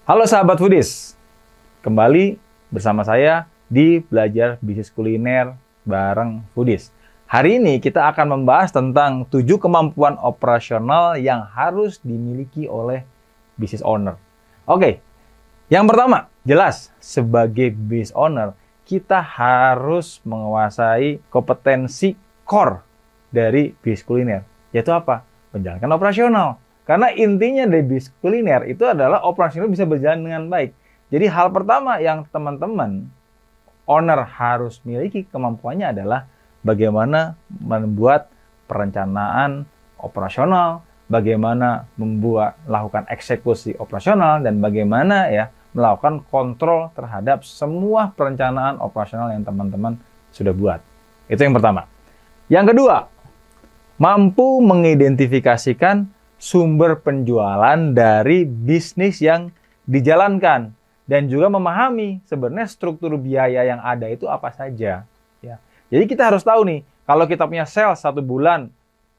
Halo sahabat foodies, kembali bersama saya di Belajar Bisnis Kuliner bareng Foodies. Hari ini kita akan membahas tentang 7 kemampuan operasional yang harus dimiliki oleh business owner. Oke, yang pertama, jelas sebagai business owner, kita harus menguasai kompetensi core dari bisnis kuliner, yaitu apa? Menjalankan operasional. Karena intinya dari bisnis kuliner itu adalah operasional bisa berjalan dengan baik. Jadi hal pertama yang teman-teman owner harus miliki kemampuannya adalah bagaimana membuat perencanaan operasional, bagaimana melakukan eksekusi operasional, dan bagaimana melakukan kontrol terhadap semua perencanaan operasional yang teman-teman sudah buat. Itu yang pertama. Yang kedua, mampu mengidentifikasikan sumber penjualan dari bisnis yang dijalankan dan juga memahami sebenarnya struktur biaya yang ada itu apa saja. Ya. Jadi kita harus tahu nih, kalau kita punya sales 1 bulan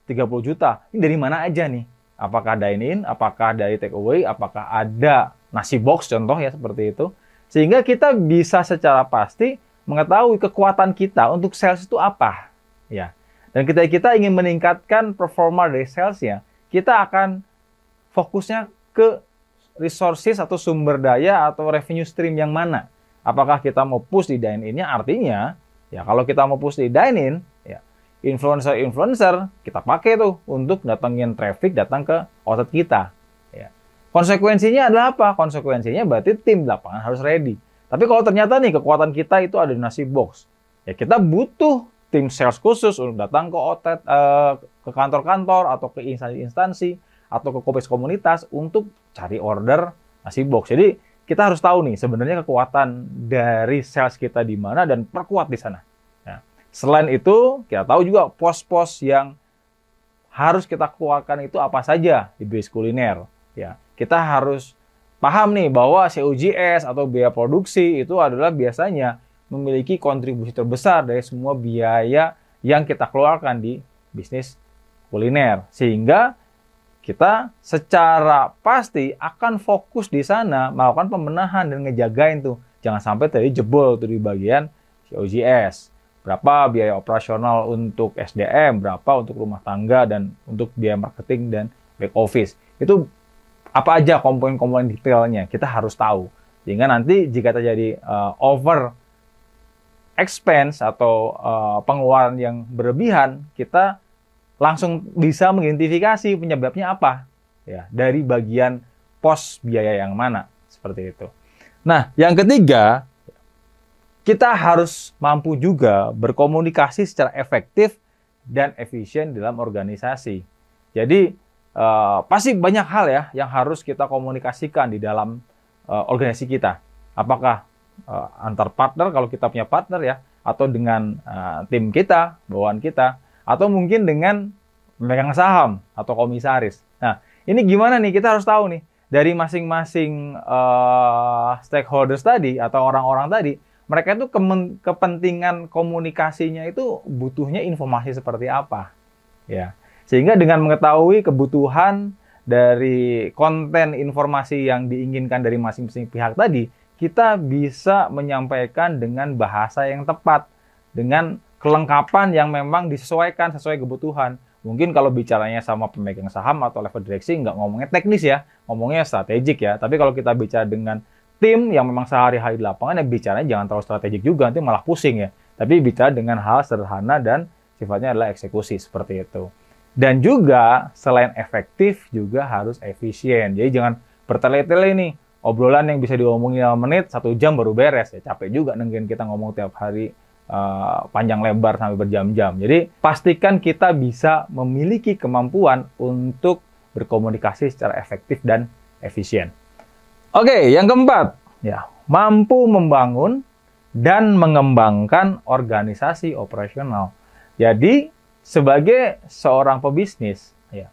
30 juta, ini dari mana aja nih? Apakah dine-in, apakah dari take away, apakah ada nasi box contoh ya seperti itu. Sehingga kita bisa secara pasti mengetahui kekuatan kita untuk sales itu apa. Ya. Dan kita ingin meningkatkan performa dari salesnya, kita akan fokusnya ke resources atau sumber daya atau revenue stream yang mana. Apakah kita mau push di dine-in-nya? Artinya, ya kalau kita mau push di dine-in, ya influencer-influencer kita pakai tuh untuk datangin traffic datang ke outlet kita. Ya. Konsekuensinya adalah apa? Konsekuensinya berarti tim lapangan harus ready. Tapi kalau ternyata nih kekuatan kita itu ada di nasi box, ya kita butuh tim sales khusus untuk datang ke outlet, ke kantor-kantor atau ke instansi-instansi atau ke komunitas untuk cari order nasi box. Jadi kita harus tahu nih sebenarnya kekuatan dari sales kita di mana dan perkuat di sana. Nah, selain itu kita tahu juga pos-pos yang harus kita keluarkan itu apa saja di bisnis kuliner. Ya, kita harus paham nih bahwa COGS atau biaya produksi itu adalah biasanya memiliki kontribusi terbesar dari semua biaya yang kita keluarkan di bisnis kuliner. Sehingga kita secara pasti akan fokus di sana melakukan pembenahan dan ngejagain tuh. Jangan sampai tadi jebol tuh di bagian COGS. Berapa biaya operasional untuk SDM, berapa untuk rumah tangga, dan untuk biaya marketing dan back office. Itu apa aja komponen-komponen detailnya, kita harus tahu. Sehingga nanti jika terjadi over expense atau pengeluaran yang berlebihan, kita langsung bisa mengidentifikasi penyebabnya apa ya dari bagian pos biaya yang mana seperti itu. Nah, yang ketiga, kita harus mampu juga berkomunikasi secara efektif dan efisien dalam organisasi. Jadi pasti banyak hal ya yang harus kita komunikasikan di dalam organisasi kita. Apakah antar partner kalau kita punya partner ya, atau dengan tim kita, bawaan kita, atau mungkin dengan pemegang saham atau komisaris. Nah, ini gimana nih? Kita harus tahu nih dari masing-masing stakeholders tadi atau orang-orang tadi, mereka itu kepentingan komunikasinya itu butuhnya informasi seperti apa, ya. Sehingga dengan mengetahui kebutuhan dari konten informasi yang diinginkan dari masing-masing pihak tadi, kita bisa menyampaikan dengan bahasa yang tepat, dengan kelengkapan yang memang disesuaikan sesuai kebutuhan. Mungkin kalau bicaranya sama pemegang saham atau level direksi, nggak ngomongnya teknis ya, ngomongnya strategik ya. Tapi kalau kita bicara dengan tim yang memang sehari-hari di lapangan, ya bicaranya jangan terlalu strategik juga, nanti malah pusing ya. Tapi bicara dengan hal sederhana dan sifatnya adalah eksekusi, seperti itu. Dan juga selain efektif, juga harus efisien. Jadi jangan bertele-tele nih. Obrolan yang bisa diomongin 5 menit, 1 jam baru beres. Ya capek juga nungguin kita ngomong tiap hari panjang lebar sampai berjam-jam. Jadi pastikan kita bisa memiliki kemampuan untuk berkomunikasi secara efektif dan efisien. Oke, yang keempat, ya, mampu membangun dan mengembangkan organisasi operasional. Jadi sebagai seorang pebisnis, ya,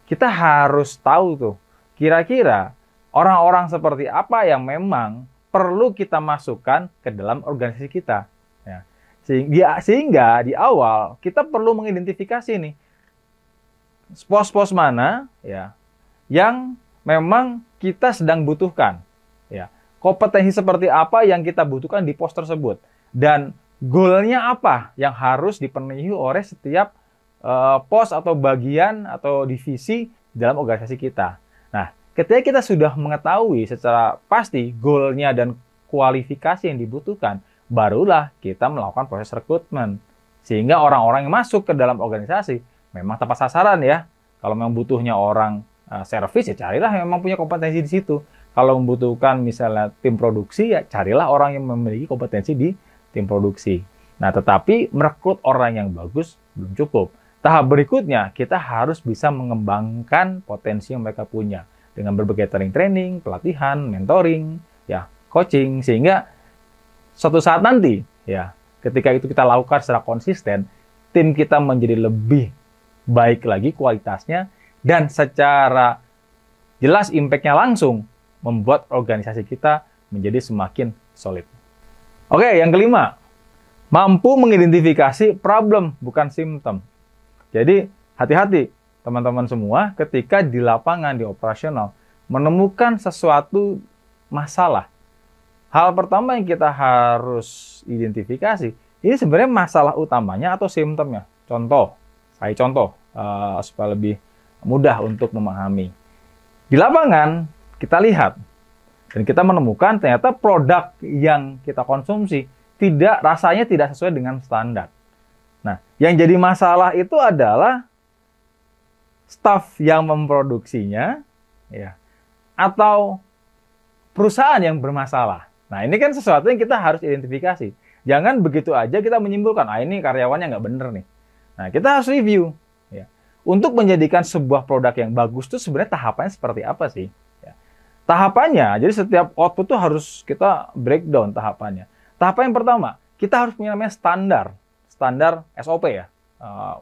kita harus tahu tuh kira-kira orang-orang seperti apa yang memang perlu kita masukkan ke dalam organisasi kita. Ya. Sehingga di awal kita perlu mengidentifikasi nih pos-pos mana ya yang memang kita sedang butuhkan. Ya, kompetensi seperti apa yang kita butuhkan di pos tersebut, dan goalnya apa yang harus dipenuhi oleh setiap pos atau bagian atau divisi dalam organisasi kita. Nah, ketika kita sudah mengetahui secara pasti goalnya dan kualifikasi yang dibutuhkan, barulah kita melakukan proses rekrutmen. Sehingga orang-orang yang masuk ke dalam organisasi memang tepat sasaran ya. Kalau memang butuhnya orang servis, ya carilah yang memang punya kompetensi di situ. Kalau membutuhkan misalnya tim produksi, ya carilah orang yang memiliki kompetensi di tim produksi. Nah, tetapi merekrut orang yang bagus belum cukup. Tahap berikutnya, kita harus bisa mengembangkan potensi yang mereka punya dengan berbagai training, pelatihan, mentoring, ya, coaching, sehingga suatu saat nanti, ya, ketika itu kita lakukan secara konsisten, tim kita menjadi lebih baik lagi kualitasnya, dan secara jelas impact-nya langsung membuat organisasi kita menjadi semakin solid. Oke, yang kelima, mampu mengidentifikasi problem, bukan simptom. Jadi, hati-hati teman-teman semua ketika di lapangan, di operasional, menemukan sesuatu masalah. Hal pertama yang kita harus identifikasi, ini sebenarnya masalah utamanya atau simptomnya. Contoh supaya lebih mudah untuk memahami. Di lapangan, kita lihat dan kita menemukan ternyata produk yang kita konsumsi rasanya tidak sesuai dengan standar. Nah, yang jadi masalah itu adalah staf yang memproduksinya, ya, atau perusahaan yang bermasalah. Nah, ini kan sesuatu yang kita harus identifikasi. Jangan begitu aja kita menyimpulkan, ini karyawannya nggak bener nih. Nah, kita harus review. Ya. Untuk menjadikan sebuah produk yang bagus itu sebenarnya tahapannya seperti apa sih? Ya. Tahapannya, jadi setiap output itu harus kita breakdown tahapannya. Tahapan yang pertama, kita harus punya namanya standar SOP ya,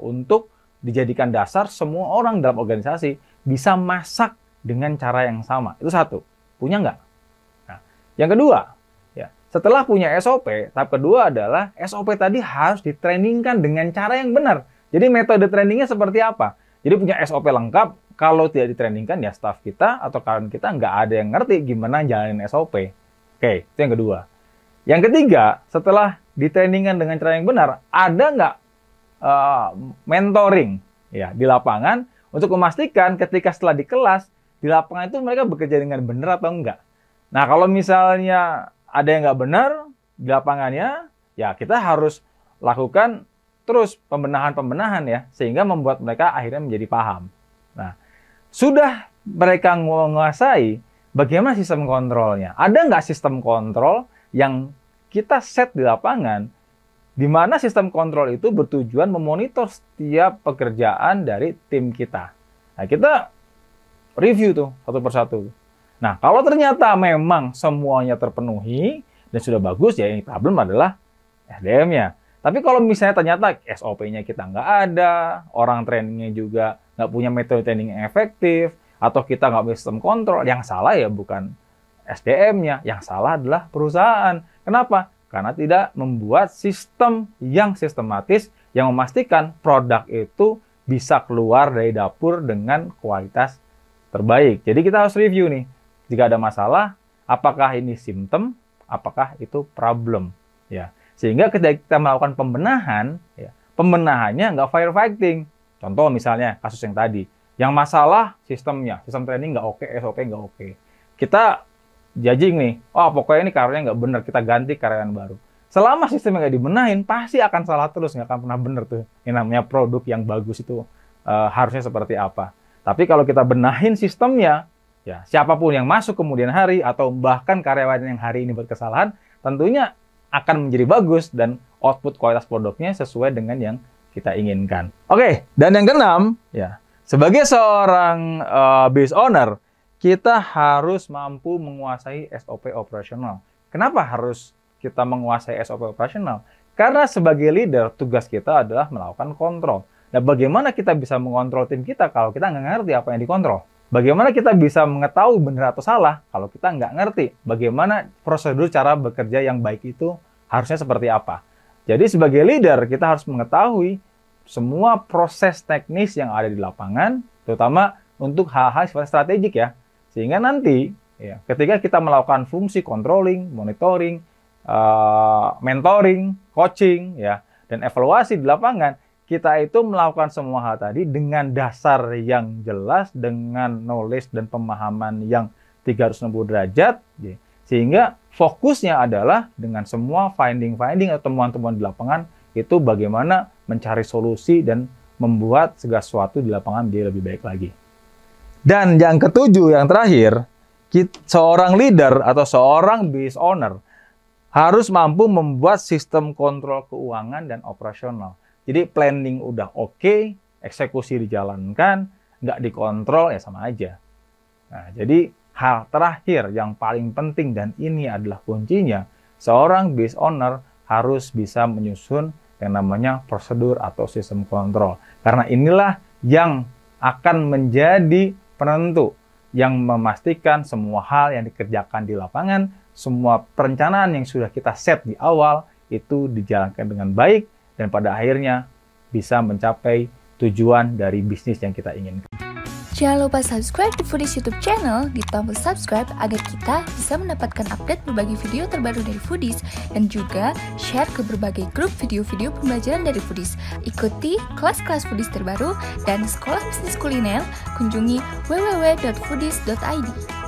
untuk dijadikan dasar semua orang dalam organisasi bisa masak dengan cara yang sama. Itu satu. Punya nggak? Nah, yang kedua, ya, setelah punya SOP, tahap kedua adalah SOP tadi harus ditrainingkan dengan cara yang benar. Jadi metode trainingnya seperti apa? Jadi punya SOP lengkap, kalau tidak ditrainingkan ya staff kita atau karyawan kita nggak ada yang ngerti gimana jalanin SOP. Oke, itu yang kedua. Yang ketiga, setelah ditrainingkan dengan cara yang benar, ada nggak mentoring ya di lapangan untuk memastikan ketika setelah di kelas, di lapangan itu mereka bekerja dengan benar atau enggak. Nah, kalau misalnya ada yang nggak benar di lapangannya, ya kita harus lakukan terus pembenahan ya, sehingga membuat mereka akhirnya menjadi paham. Nah, sudah mereka menguasai bagaimana sistem kontrolnya. Ada nggak sistem kontrol yang kita set di lapangan, di mana sistem kontrol itu bertujuan memonitor setiap pekerjaan dari tim kita. Nah, kita review tuh satu persatu. Nah, kalau ternyata memang semuanya terpenuhi dan sudah bagus, ya ini problem adalah SDM-nya. Tapi kalau misalnya ternyata SOP-nya kita nggak ada, orang trainingnya juga nggak punya metode training yang efektif, atau kita nggak punya sistem kontrol, yang salah ya bukan SDM-nya, yang salah adalah perusahaan. Kenapa? Karena tidak membuat sistem yang sistematis yang memastikan produk itu bisa keluar dari dapur dengan kualitas terbaik. Jadi kita harus review nih, jika ada masalah, apakah ini simptom, apakah itu problem, ya. Sehingga ketika kita melakukan pembenahan, ya, pembenahannya nggak firefighting. Contoh misalnya kasus yang tadi, yang masalah sistemnya, sistem training nggak oke, SOP nggak oke. Kita judging nih, pokoknya ini karyawannya nggak benar, kita ganti karyawan baru. Selama sistemnya nggak dibenahin, pasti akan salah terus, nggak akan pernah benar tuh. Yang namanya produk yang bagus itu harusnya seperti apa. Tapi kalau kita benahin sistemnya, ya siapapun yang masuk kemudian hari, atau bahkan karyawan yang hari ini berkesalahan, tentunya akan menjadi bagus dan output kualitas produknya sesuai dengan yang kita inginkan. Oke, dan yang keenam, ya, sebagai seorang business owner, kita harus mampu menguasai SOP operasional. Kenapa harus kita menguasai SOP operasional? Karena sebagai leader, tugas kita adalah melakukan kontrol. Nah, bagaimana kita bisa mengontrol tim kita kalau kita nggak ngerti apa yang dikontrol? Bagaimana kita bisa mengetahui benar atau salah kalau kita nggak ngerti bagaimana prosedur cara bekerja yang baik itu harusnya seperti apa? Jadi sebagai leader, kita harus mengetahui semua proses teknis yang ada di lapangan, terutama untuk hal-hal sifatnya strategik ya. Sehingga nanti Ya. Ketika kita melakukan fungsi controlling, monitoring, mentoring, coaching, ya, dan evaluasi di lapangan, kita itu melakukan semua hal tadi dengan dasar yang jelas, dengan knowledge dan pemahaman yang 360 derajat, ya. Sehingga fokusnya adalah dengan semua finding-finding atau temuan-temuan di lapangan itu bagaimana mencari solusi dan membuat segala sesuatu di lapangan menjadi lebih baik lagi. Dan yang ketujuh, yang terakhir, seorang leader atau seorang business owner harus mampu membuat sistem kontrol keuangan dan operasional. Jadi planning udah oke, eksekusi dijalankan, nggak dikontrol ya sama aja. Nah, jadi hal terakhir yang paling penting dan ini adalah kuncinya, seorang business owner harus bisa menyusun yang namanya prosedur atau sistem kontrol. Karena inilah yang akan menjadi penentu yang memastikan semua hal yang dikerjakan di lapangan, semua perencanaan yang sudah kita set di awal itu dijalankan dengan baik dan pada akhirnya bisa mencapai tujuan dari bisnis yang kita inginkan. Jangan lupa subscribe di Foodies YouTube channel di tombol subscribe agar kita bisa mendapatkan update berbagai video terbaru dari Foodies dan juga share ke berbagai grup video-video pembelajaran dari Foodies. Ikuti kelas-kelas Foodies terbaru dan sekolah bisnis kuliner, kunjungi www.foodies.id.